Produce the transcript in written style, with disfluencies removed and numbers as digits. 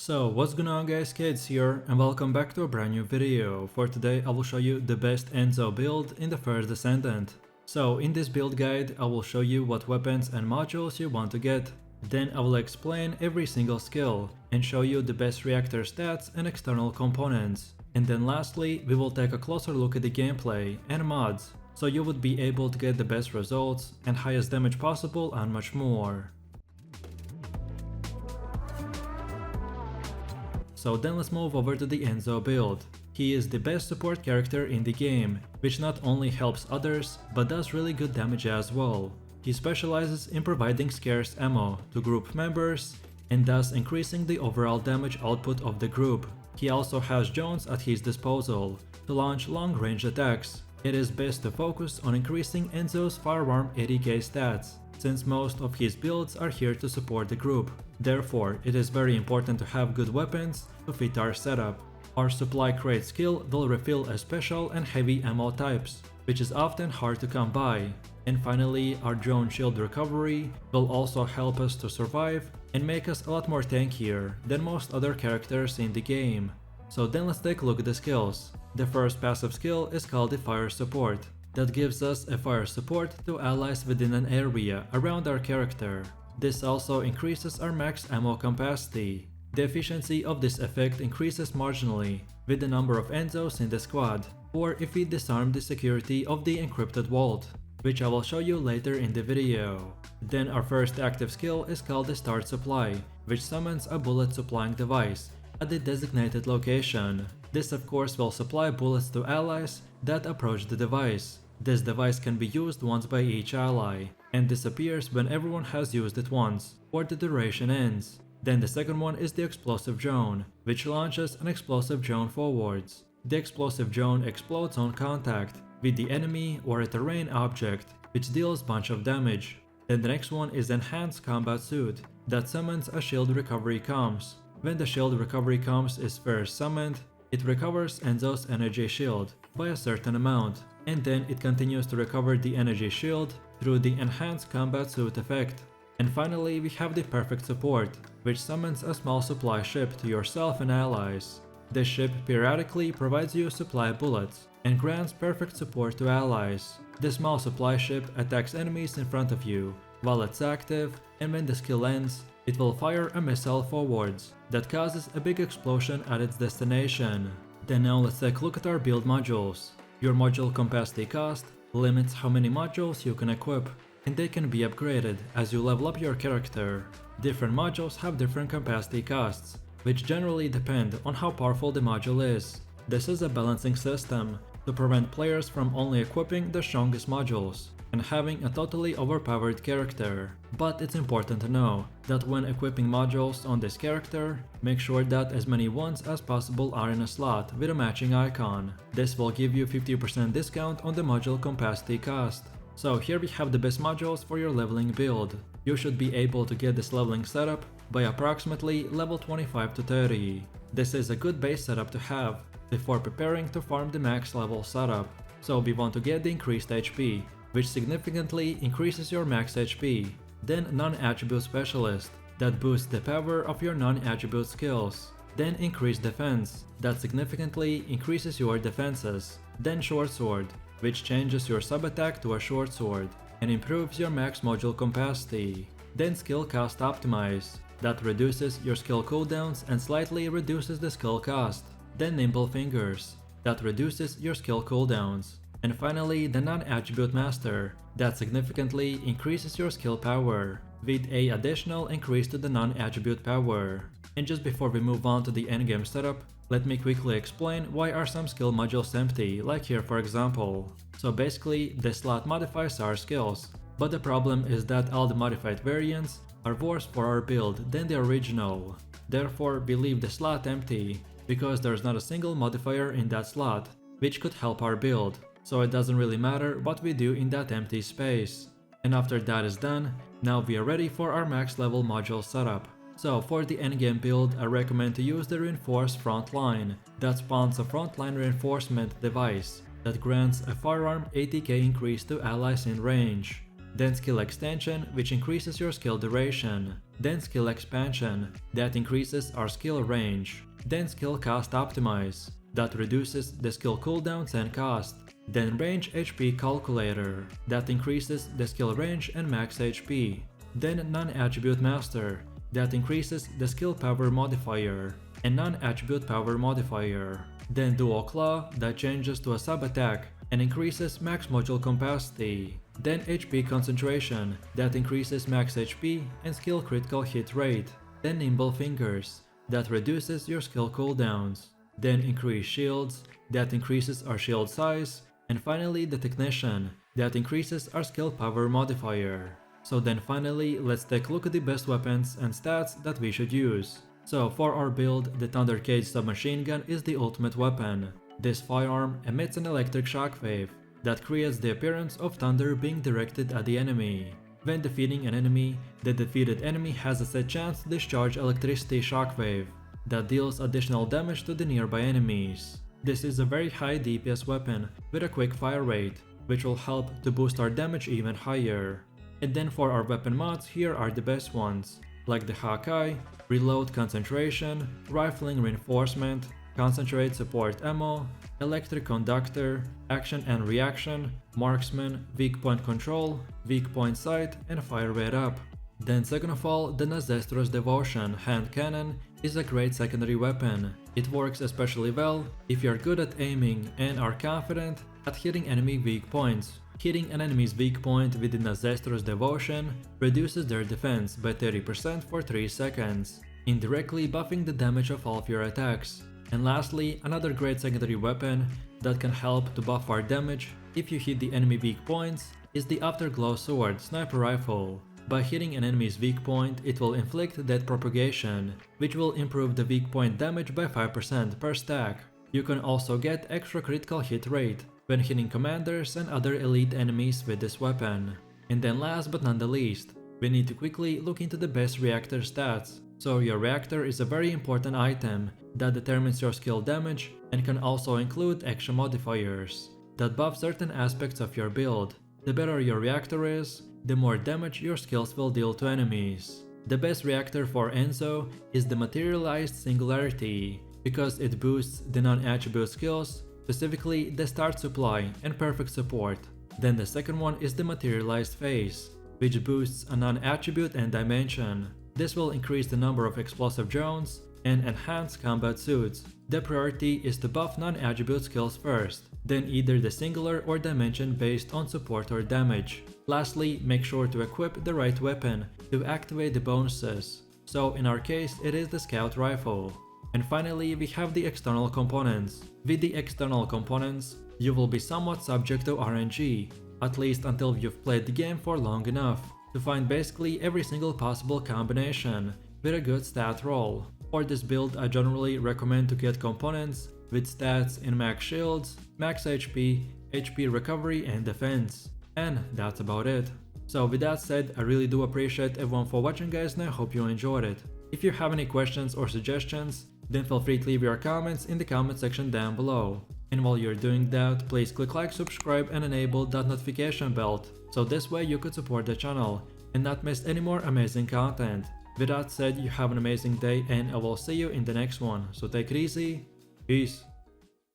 So what's going on guys, Kids here and welcome back to a brand new video. For today I will show you the best Enzo build in the first Descendant. So in this build guide I will show you what weapons and modules you want to get. Then I will explain every single skill and show you the best reactor stats and external components. And then lastly we will take a closer look at the gameplay and mods, so you would be able to get the best results and highest damage possible and much more. So then let's move over to the Enzo build. He is the best support character in the game, which not only helps others, but does really good damage as well. He specializes in providing scarce ammo to group members, and thus increasing the overall damage output of the group. He also has drones at his disposal to launch long-range attacks. It is best to focus on increasing Enzo's firearm 80k stats, since most of his builds are here to support the group. Therefore, it is very important to have good weapons to fit our setup. Our supply crate skill will refill a special and heavy ammo types, which is often hard to come by. And finally, our drone shield recovery will also help us to survive and make us a lot more tankier than most other characters in the game. So then let's take a look at the skills. The first passive skill is called the fire support. That gives us a fire support to allies within an area around our character. This also increases our max ammo capacity. The efficiency of this effect increases marginally with the number of Enzos in the squad, or if we disarm the security of the encrypted vault, which I will show you later in the video. Then our first active skill is called the start supply, which summons a bullet supplying device at the designated location. This of course will supply bullets to allies that approach the device. This device can be used once by each ally, and disappears when everyone has used it once, or the duration ends. Then the second one is the explosive drone, which launches an explosive drone forwards. The explosive drone explodes on contact with the enemy or a terrain object, which deals bunch of damage. Then the next one is enhanced combat suit, that summons a shield recovery comms. When the shield recovery comms is first summoned, it recovers Enzo's energy shield by a certain amount, and then it continues to recover the energy shield through the enhanced combat suit effect. And finally we have the perfect support, which summons a small supply ship to yourself and allies. This ship periodically provides you supply bullets and grants perfect support to allies. This small supply ship attacks enemies in front of you while it's active, and when the skill ends, it will fire a missile forwards that causes a big explosion at its destination. Then now let's take a look at our build modules. Your module capacity cost limits how many modules you can equip, and they can be upgraded as you level up your character. Different modules have different capacity costs, which generally depend on how powerful the module is. This is a balancing system to prevent players from only equipping the strongest modules and having a totally overpowered character. But it's important to know that when equipping modules on this character, make sure that as many ones as possible are in a slot with a matching icon. This will give you 50% discount on the module capacity cost. So here we have the best modules for your leveling build. You should be able to get this leveling setup by approximately level 25 to 30. This is a good base setup to have before preparing to farm the max level setup. So we want to get the increased HP, which significantly increases your max HP. Then non-attribute specialist, that boosts the power of your non-attribute skills. Then increased defense, that significantly increases your defenses. Then short sword, which changes your sub-attack to a short sword and improves your max module capacity. Then skill cost optimize, that reduces your skill cooldowns and slightly reduces the skill cost. Then nimble fingers, that reduces your skill cooldowns. And finally the non-attribute master, that significantly increases your skill power with a additional increase to the non-attribute power. And just before we move on to the endgame setup, let me quickly explain why are some skill modules empty, like here for example. So basically, this slot modifies our skills, but the problem is that all the modified variants are worse for our build than the original. Therefore, we leave the slot empty, because there's not a single modifier in that slot, which could help our build, so it doesn't really matter what we do in that empty space. And after that is done, now we are ready for our max level module setup. So for the endgame build, I recommend to use the reinforced frontline, that spawns a frontline reinforcement device that grants a firearm 80k increase to allies in range. then skill extension, which increases your skill duration, then skill expansion, that increases our skill range, then skill cost optimize, that reduces the skill cooldowns and cost, then range HP calculator, that increases the skill range and max HP, then non-attribute master, that increases the skill power modifier and non-attribute power modifier, then dual claw, that changes to a sub-attack and increases max module capacity, then HP concentration, that increases max HP and skill critical hit rate, then nimble fingers, that reduces your skill cooldowns, then increase shields, that increases our shield size, and finally the technician, that increases our skill power modifier. So then finally, let's take a look at the best weapons and stats that we should use. So for our build, the Thunder Cage submachine gun is the ultimate weapon. This firearm emits an electric shockwave that creates the appearance of thunder being directed at the enemy. When defeating an enemy, the defeated enemy has a set chance to discharge electricity shockwave that deals additional damage to the nearby enemies. This is a very high DPS weapon with a quick fire rate, which will help to boost our damage even higher. And then for our weapon mods, here are the best ones, like the Hawkeye, Reload Concentration, Rifling Reinforcement, Concentrate Support Ammo, Electric Conductor, Action and Reaction, Marksman, Weak Point Control, Weak Point Sight, and Fire Rate Up. Then second of all, the Nazestra's Devotion Hand Cannon is a great secondary weapon. It works especially well if you're good at aiming and are confident at hitting enemy weak points. Hitting an enemy's weak point with the Nazestra's Devotion reduces their defense by 30% for 3 seconds, indirectly buffing the damage of all of your attacks. And lastly, another great secondary weapon that can help to buff our damage if you hit the enemy weak points is the Afterglow Sword Sniper Rifle. By hitting an enemy's weak point, it will inflict death propagation, which will improve the weak point damage by 5% per stack. You can also get extra critical hit rate when hitting commanders and other elite enemies with this weapon. And then last but not the least, we need to quickly look into the best reactor stats. So your reactor is a very important item that determines your skill damage and can also include extra modifiers that buff certain aspects of your build. The better your reactor is, the more damage your skills will deal to enemies. The best reactor for Enzo is the Materialized Singularity, because it boosts the non-attribute skills, specifically the Start Supply and Perfect Support. Then the second one is the Materialized Phase, which boosts a non-attribute and dimension. This will increase the number of explosive drones and enhance combat suits. The priority is to buff non-attribute skills first, then either the singular or dimension based on support or damage. Lastly, make sure to equip the right weapon to activate the bonuses. So in our case, it is the Scout Rifle. And finally, we have the external components. With the external components, you will be somewhat subject to RNG, at least until you've played the game for long enough to find basically every single possible combination with a good stat roll. For this build, I generally recommend to get components with stats in max shields, max HP, HP recovery and defense. And that's about it. So with that said, I really do appreciate everyone for watching guys, and I hope you enjoyed it. If you have any questions or suggestions, then feel free to leave your comments in the comment section down below. And while you're doing that, please click like, subscribe and enable that notification bell, so this way you could support the channel and not miss any more amazing content. With that said, you have an amazing day and I will see you in the next one. So take it easy. Peace.